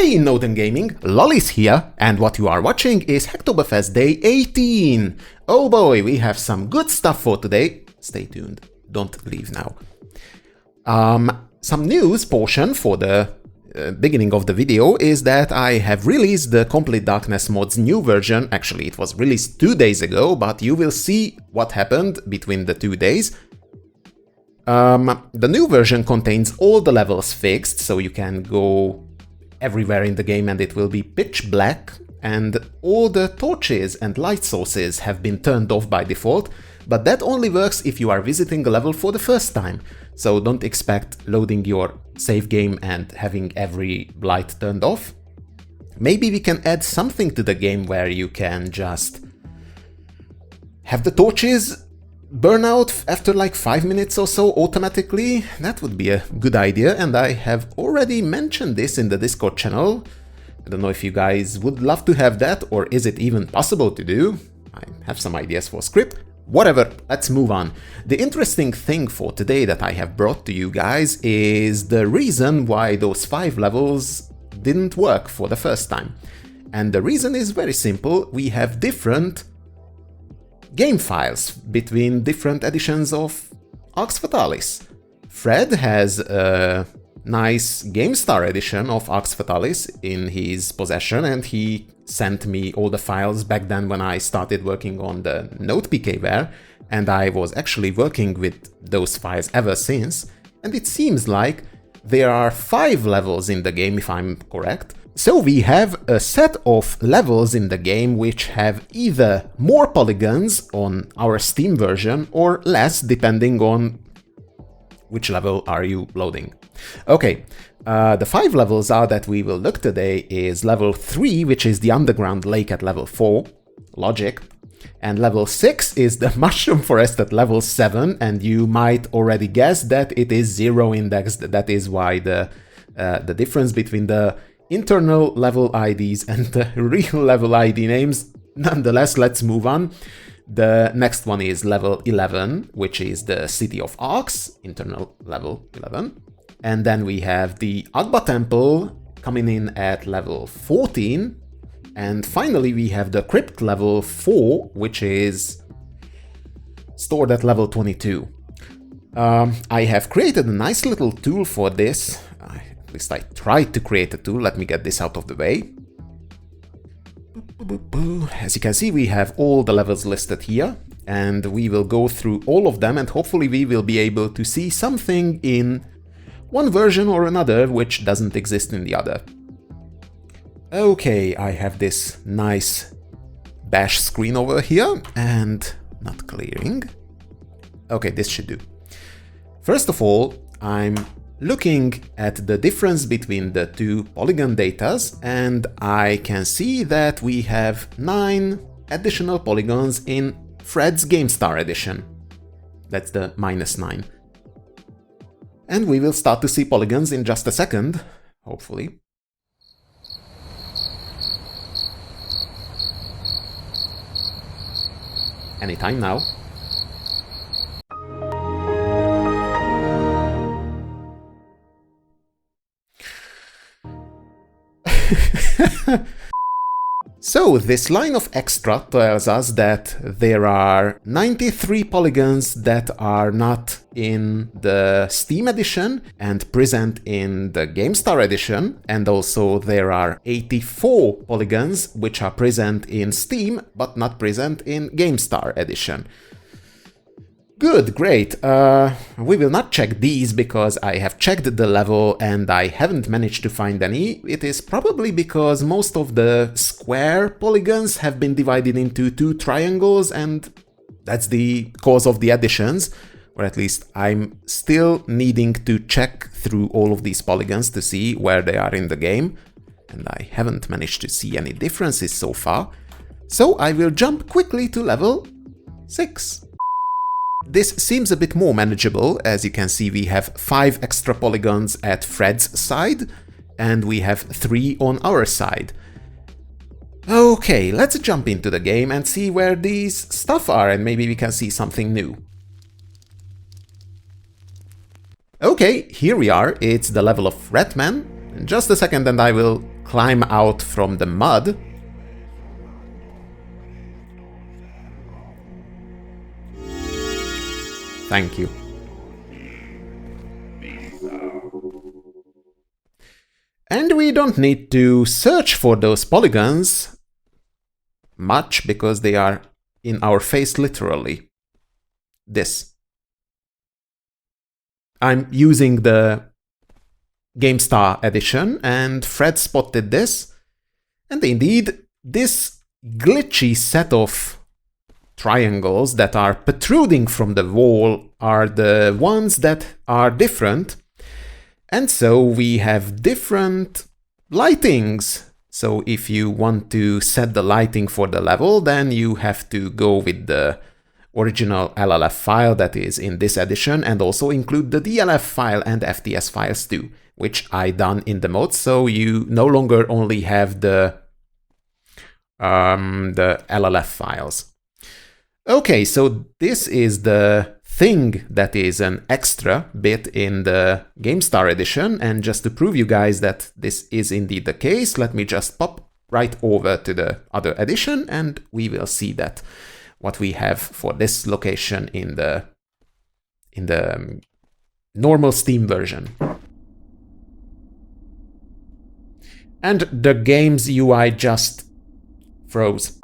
Hey Northern Gaming, Lollis here, and what you are watching is Hacktoberfest Day 18! Oh boy, we have some good stuff for today. Stay tuned, don't leave now. Some news portion for the beginning of the video is that I have released the Complete Darkness mod's new version. Actually, it was released 2 days ago, but you will see what happened between the 2 days. The new version contains all the levels fixed, so you can go everywhere in the game and it will be pitch black, and all the torches and light sources have been turned off by default, but that only works if you are visiting a level for the first time, so don't expect loading your save game and having every light turned off. Maybe we can add something to the game where you can just have the torches burn out after like 5 minutes or so automatically. That would be a good idea, and I have already mentioned this in the Discord channel. I don't know if you guys would love to have that, or is it even possible to do? I have some ideas for script. Whatever, let's move on. The interesting thing for today that I have brought to you guys is the reason why those 5 levels didn't work for the first time. And the reason is very simple. We have different game files between different editions of Arx Fatalis. Fred has a nice GameStar edition of Arx Fatalis in his possession, and he sent me all the files back then when I started working on the NotePKware, and I was actually working with those files ever since, and it seems like there are 5 levels in the game, if I'm correct. So we have a set of levels in the game which have either more polygons on our Steam version or less, depending on which level are you loading. Okay, the 5 levels are that we will look today is level 3, which is the underground lake at level 4, logic, and level 6 is the mushroom forest at level 7, and you might already guess that it is 0 indexed. That is why the difference between the internal level IDs and the real level ID names. Nonetheless, let's move on. The next one is level 11, which is the city of Arx, internal level 11. And then we have the Akbaa temple coming in at level 14. And finally, we have the Crypt level 4, which is stored at level 22. I have created a nice little tool for this. At least I tried to create a tool. Let me get this out of the way. As you can see, we have all the levels listed here, and we will go through all of them, and hopefully we will be able to see something in one version or another which doesn't exist in the other. Okay, I have this nice bash screen over here, and not clearing. Okay, this should do. First of all, I'm looking at the difference between the 2 polygon datas, and I can see that we have 9 additional polygons in Fred's GameStar edition. That's the -9. And we will start to see polygons in just a second, hopefully. Anytime now. So this line of extra tells us that there are 93 polygons that are not in the Steam edition and present in the GameStar edition, and also there are 84 polygons which are present in Steam but not present in GameStar edition. Good, great. We will not check these because I have checked the level and I haven't managed to find any. It is probably because most of the square polygons have been divided into 2 triangles, and that's the cause of the additions, or at least I'm still needing to check through all of these polygons to see where they are in the game, and I haven't managed to see any differences so far. So I will jump quickly to level 6. This seems a bit more manageable. As you can see, we have 5 extra polygons at Fred's side, and we have 3 on our side. Okay, let's jump into the game and see where these stuff are, and maybe we can see something new. Okay, here we are. It's the level of Redman. In just a second and I will climb out from the mud. Thank you. And we don't need to search for those polygons much because they are in our face literally. This. I'm using the GameStar edition and Fred spotted this. And indeed, this glitchy set of triangles that are protruding from the wall are the ones that are different. And so we have different lightings. So if you want to set the lighting for the level, then you have to go with the original LLF file that is in this edition and also include the DLF file and FTS files too, which I done in the mod. So you no longer only have the LLF files. Okay, so this is the thing that is an extra bit in the GameStar edition, and just to prove you guys that this is indeed the case, let me just pop right over to the other edition and we will see that what we have for this location in the normal Steam version. And the game's UI just froze.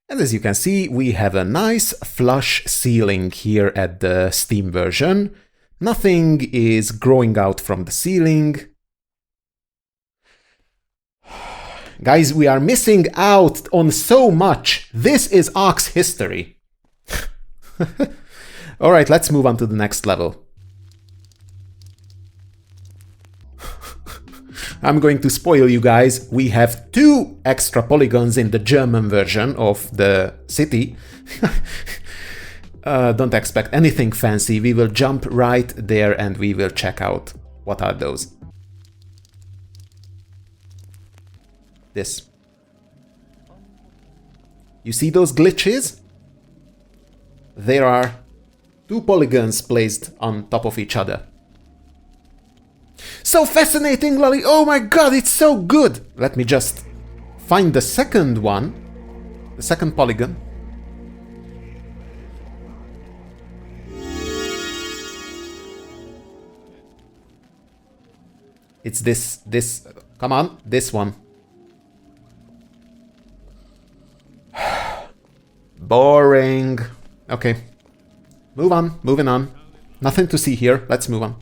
And as you can see, we have a nice flush ceiling here at the Steam version. Nothing is growing out from the ceiling. Guys, we are missing out on so much. This is Arx history. Alright, let's move on to the next level. I'm going to spoil you guys. We have 2 extra polygons in the German version of the city. Don't expect anything fancy. We will jump right there and we will check out what are those. This. You see those glitches? There are 2 polygons placed on top of each other. So fascinating, Lolly! Oh my god, it's so good! Let me just find the second one. The second polygon. It's this, come on, this one. Boring. Okay. Moving on. Nothing to see here, let's move on.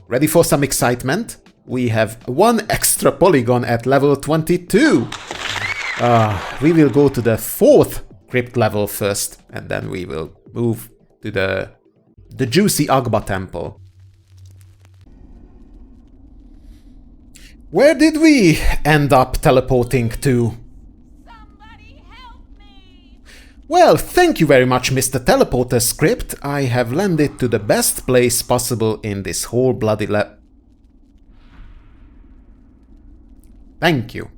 Ready for some excitement? We have 1 extra polygon at level 22. We will go to the 4th crypt level first, and then we will move to the juicy Akbaa temple. Where did we end up teleporting to? Somebody help me! Well, thank you very much, Mr. Teleporter Script. I have landed to the best place possible in this whole bloody Thank you.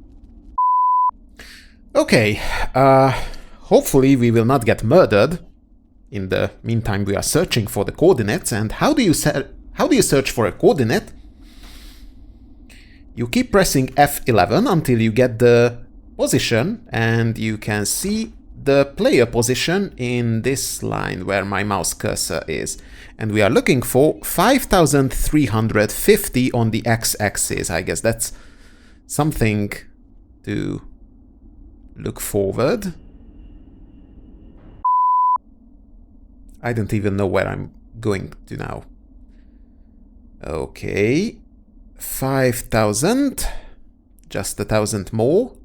Okay, hopefully we will not get murdered. In the meantime, we are searching for the coordinates. And how do you search for a coordinate? You keep pressing F11 until you get the position, and you can see the player position in this line where my mouse cursor is. And we are looking for 5350 on the x-axis. I guess that's something to look forward. I don't even know where I'm going to now. Okay. 5000. Just 1000 more.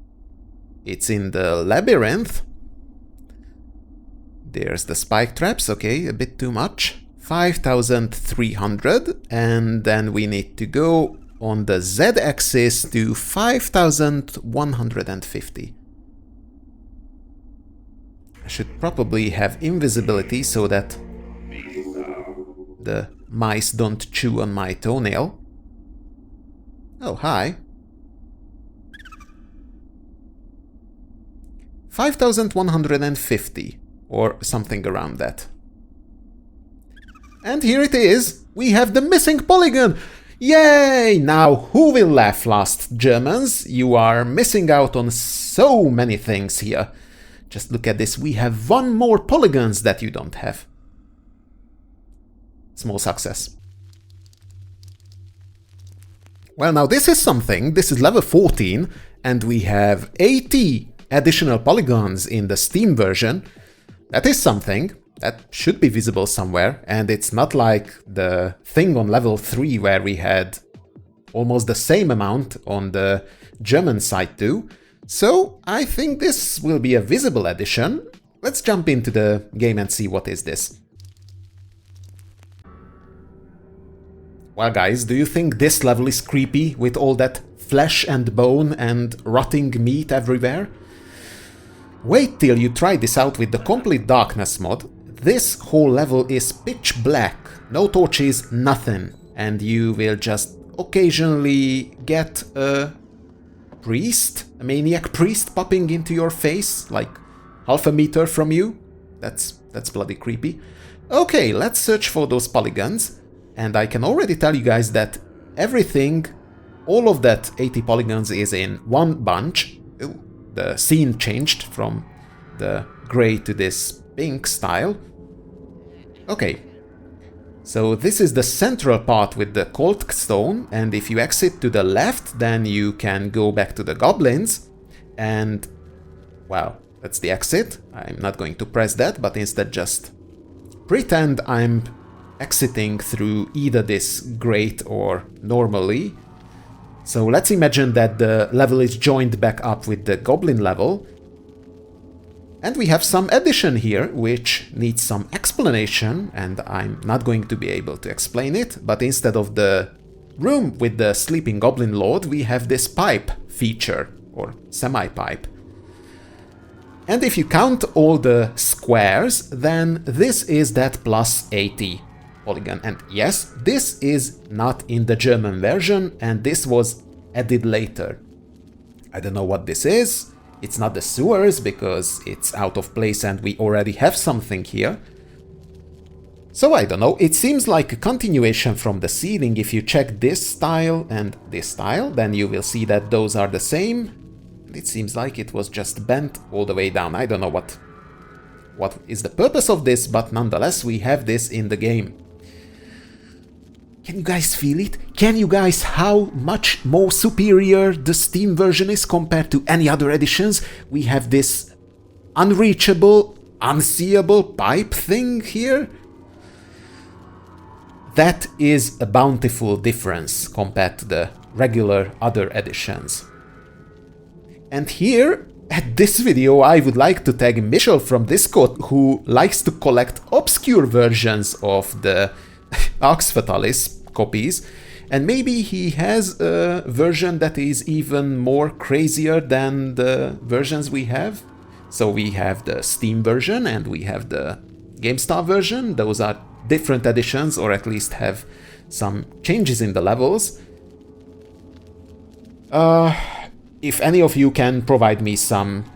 It's in the labyrinth. There's the spike traps, okay, a bit too much. 5300, and then we need to go on the z-axis to 5150. I should probably have invisibility so that the mice don't chew on my toenail. Oh, hi. 5150. Or something around that. And here it is! We have the missing polygon! Yay! Now who will laugh last, Germans? You are missing out on so many things here. Just look at this, we have one more polygons that you don't have. Small success. Well, now this is something. This is level 14, and we have 80 additional polygons in the Steam version. That is something. That should be visible somewhere, and it's not like the thing on level 3 where we had almost the same amount on the German side too. So I think this will be a visible addition. Let's jump into the game and see what is this. Well guys, do you think this level is creepy with all that flesh and bone and rotting meat everywhere? Wait till you try this out with the complete darkness mod. This whole level is pitch black, no torches, nothing, and you will just occasionally get a priest, a maniac priest popping into your face, like half a meter from you. That's bloody creepy. Okay, let's search for those polygons. And I can already tell you guys that everything, all of that 80 polygons is in one bunch. Ooh, the scene changed from the grey to this pink style. Okay, so this is the central part with the cold stone, and if you exit to the left, then you can go back to the goblins, and, well, that's the exit. I'm not going to press that, but instead just pretend I'm exiting through either this grate or normally. So let's imagine that the level is joined back up with the goblin level. And we have some addition here, which needs some explanation, and I'm not going to be able to explain it, but instead of the room with the sleeping goblin lord, we have this pipe feature, or semi-pipe. And if you count all the squares, then this is that plus 80 polygon. And yes, this is not in the German version, and this was added later. I don't know what this is. It's not the sewers, because it's out of place and we already have something here. So I don't know, it seems like a continuation from the ceiling. If you check this style and this style, then you will see that those are the same. And it seems like it was just bent all the way down. I don't know what is the purpose of this, but nonetheless we have this in the game. Can you guys feel it? Can you guys how much more superior the Steam version is compared to any other editions? We have this unreachable, unseeable pipe thing here. That is a bountiful difference compared to the regular other editions. And here, at this video, I would like to tag Michel from Discord, who likes to collect obscure versions of the Arx Fatalis copies, and maybe he has a version that is even more crazier than the versions we have. So we have the Steam version and we have the GameStar version. Those are different editions, or at least have some changes in the levels. If any of you can provide me some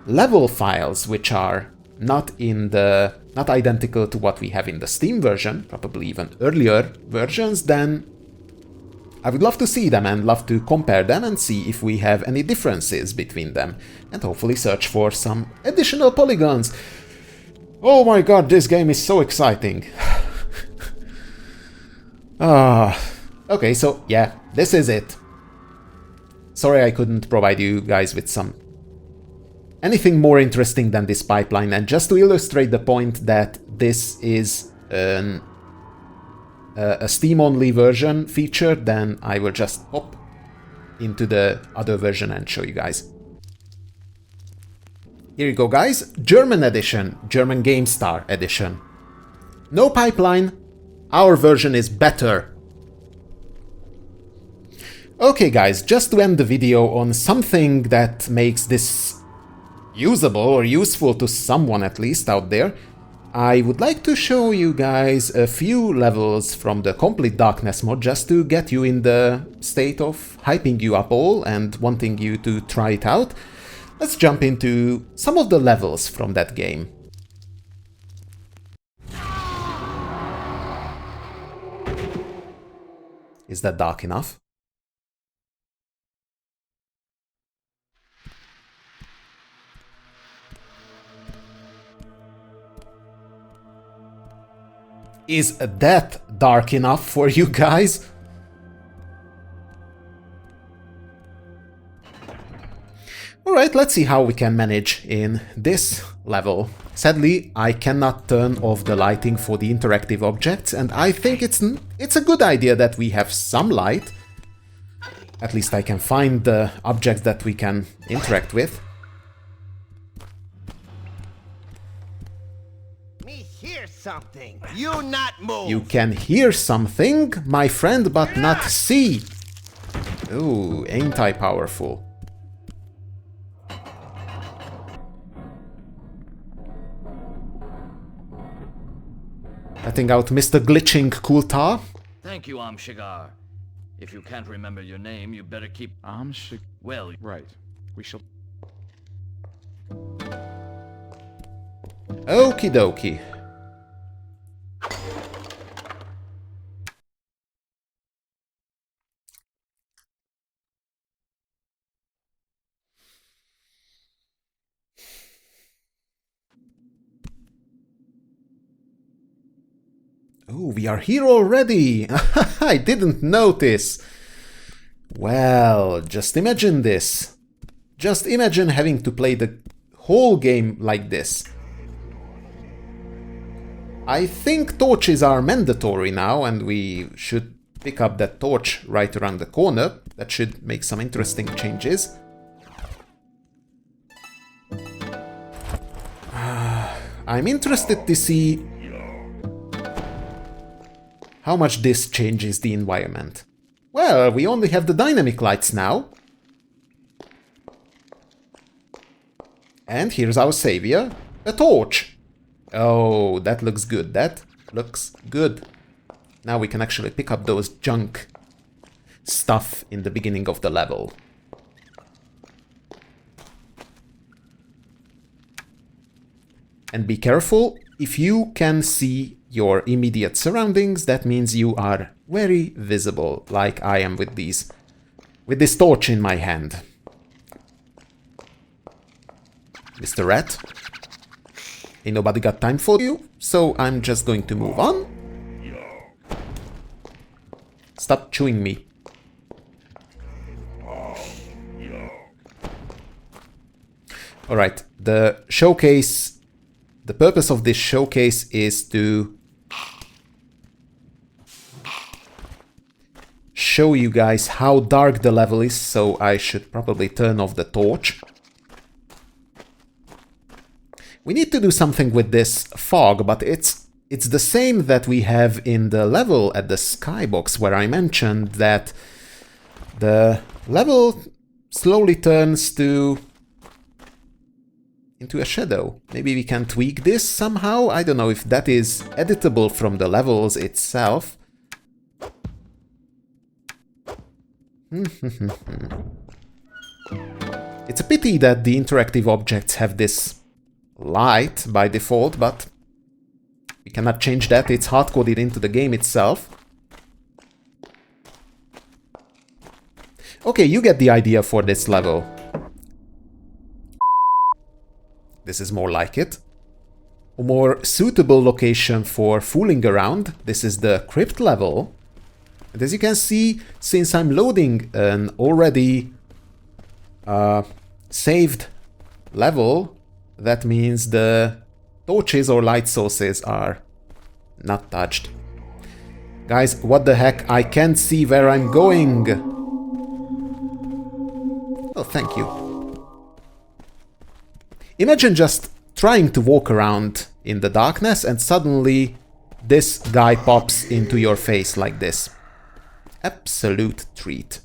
level files which are not identical to what we have in the Steam version, probably even earlier versions, then I would love to see them and love to compare them and see if we have any differences between them, and hopefully search for some additional polygons. Oh my god, this game is so exciting. Okay, so yeah, this is it. Sorry I couldn't provide you guys with anything more interesting than this pipeline, and just to illustrate the point that this is a Steam-only version feature, then I will just hop into the other version and show you guys. Here you go, guys. German edition, German GameStar edition. No pipeline, our version is better. Okay guys, just to end the video on something that makes this usable or useful to someone at least out there, I would like to show you guys a few levels from the Complete Darkness mod, just to get you in the state of hyping you up all and wanting you to try it out. Let's jump into some of the levels from that game. Is that dark enough? Is that dark enough for you guys? Alright, let's see how we can manage in this level. Sadly, I cannot turn off the lighting for the interactive objects, and I think it's a good idea that we have some light. At least I can find the objects that we can interact with. Something. You not move. You can hear something, my friend, but not see. Ooh, ain't I powerful. Letting out Mr. Glitching Kultar. Thank you, Amshigar. If you can't remember your name, you better keep... Well, Right. We shall... Okie dokie. Oh, we are here already! I didn't notice! Well, just imagine this. Just imagine having to play the whole game like this. I think torches are mandatory now, and we should pick up that torch right around the corner. That should make some interesting changes. I'm interested to see how much this changes the environment. Well, we only have the dynamic lights now. And here's our savior, a torch. Oh, that looks good. That looks good. Now we can actually pick up those junk stuff in the beginning of the level. And be careful, if you can see your immediate surroundings, that means you are very visible, like I am with this torch in my hand. Mr. Rat, ain't nobody got time for you, so I'm just going to move on. Stop chewing me. Alright, the showcase, the purpose of this showcase is to show you guys how dark the level is, so I should probably turn off the torch. We need to do something with this fog, but it's the same that we have in the level at the skybox, where I mentioned that the level slowly turns into a shadow. Maybe we can tweak this somehow? I don't know if that is editable from the levels itself. It's a pity that the interactive objects have this light by default, but we cannot change that. It's hard-coded into the game itself. Okay, you get the idea for this level. This is more like it. A more suitable location for fooling around. This is the Crypt level. And as you can see, since I'm loading an already saved level, that means the torches or light sources are not touched. Guys, what the heck? I can't see where I'm going. Oh, thank you. Imagine just trying to walk around in the darkness and suddenly this guy pops into your face like this. Absolute treat.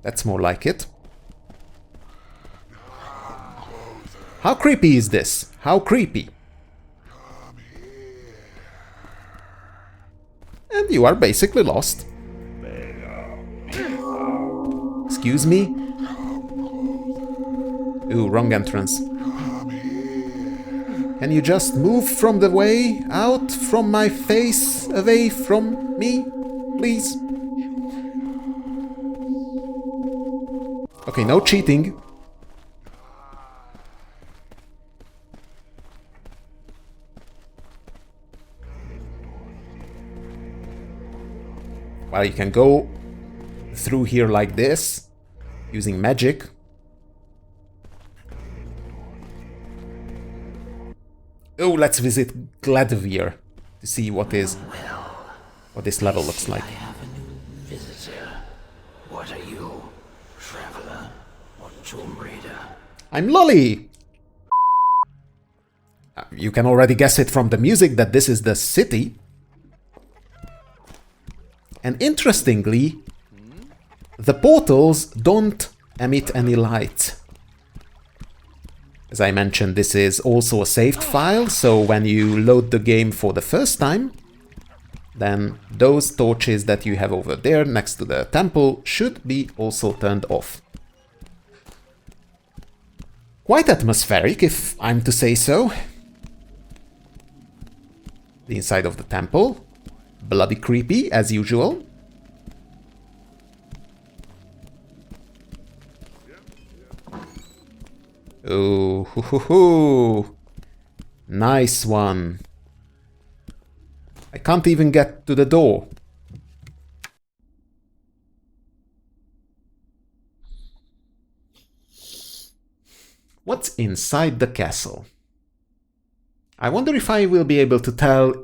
That's more like it. How creepy is this? How creepy? And you are basically lost. Excuse me? Ooh, wrong entrance. Can you just move from the way, out from my face, away from me, please? Okay, no cheating. Well, you can go through here like this, using magic. Oh, let's visit Gladvir to see what this level looks like. I have a new visitor. What are you, traveler or tomb raider? I'm Lolly! You can already guess it from the music that this is the city. And interestingly, the portals don't emit any light. As I mentioned, this is also a saved file, so when you load the game for the first time, then those torches that you have over there next to the temple should be also turned off. Quite atmospheric, if I'm to say so. The inside of the temple. Bloody creepy, as usual. Oh, hoo, hoo, hoo. Nice one. I can't even get to the door. What's inside the castle? I wonder if I will be able to tell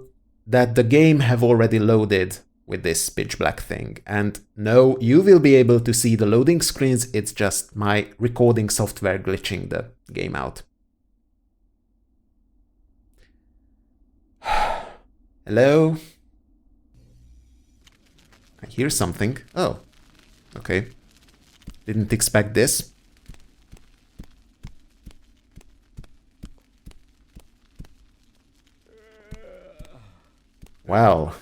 that the game have already loaded with this pitch black thing. And no, you will be able to see the loading screens, it's just my recording software glitching the game out. Hello? I hear something. Oh, okay. Didn't expect this. Well,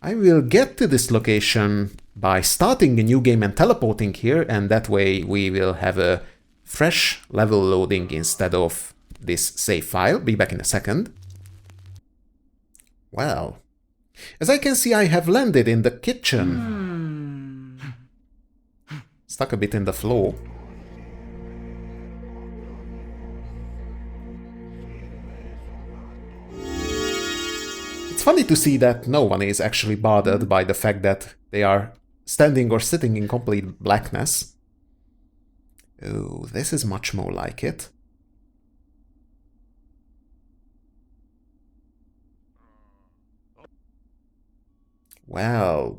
I will get to this location by starting a new game and teleporting here, and that way we will have a fresh level loading instead of this save file. Be back in a second. Well, as I can see, I have landed in the kitchen. Stuck a bit in the floor. It's funny to see that no one is actually bothered by the fact that they are standing or sitting in complete blackness. Oh, this is much more like it. Well.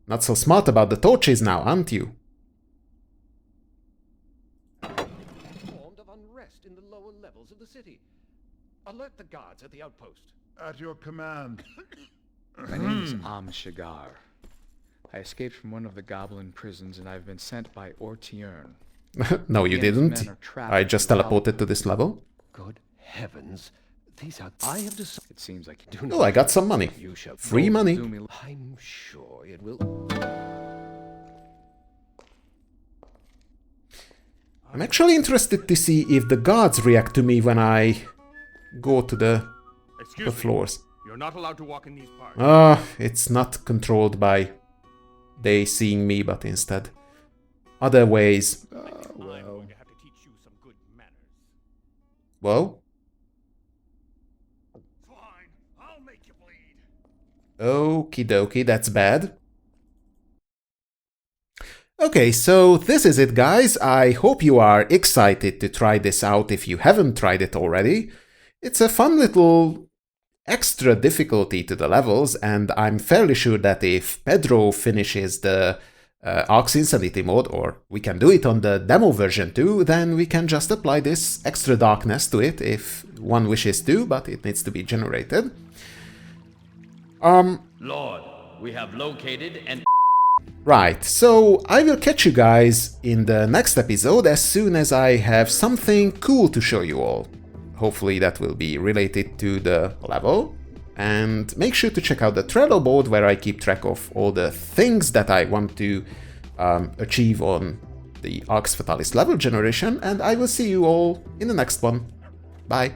Not so smart about the torches now, aren't you? Formed of unrest in the lower levels of the city. Alert the guards at the outpost. At your command. My name is Shigar. I escaped from one of the goblin prisons and I've been sent by Ortiern. No, you didn't. I just teleported to this level. Good heavens. These are... I have decided... It seems like you do Oh, I got some money. You shall... Free money. I'm sure it will... I'm actually interested to see if the guards react to me when I go to the floors. You're not allowed to walk in these parts. Ah, it's not controlled by they seeing me, but instead other ways. I'm going to have to teach you some good manners. Whoa. Fine, I'll make you bleed. Okie dokie, that's bad. Okay, so this is it, guys. I hope you are excited to try this out if you haven't tried it already. It's a fun little extra difficulty to the levels, and I'm fairly sure that if Pedro finishes the Arx Insanity mode, or we can do it on the demo version too, then we can just apply this extra darkness to it if one wishes to, but it needs to be generated. Lord, we have located and... Right, so I will catch you guys in the next episode as soon as I have something cool to show you all. Hopefully that will be related to the level. And make sure to check out the Trello board where I keep track of all the things that I want to achieve on the Arx Fatalis level generation, and I will see you all in the next one. Bye!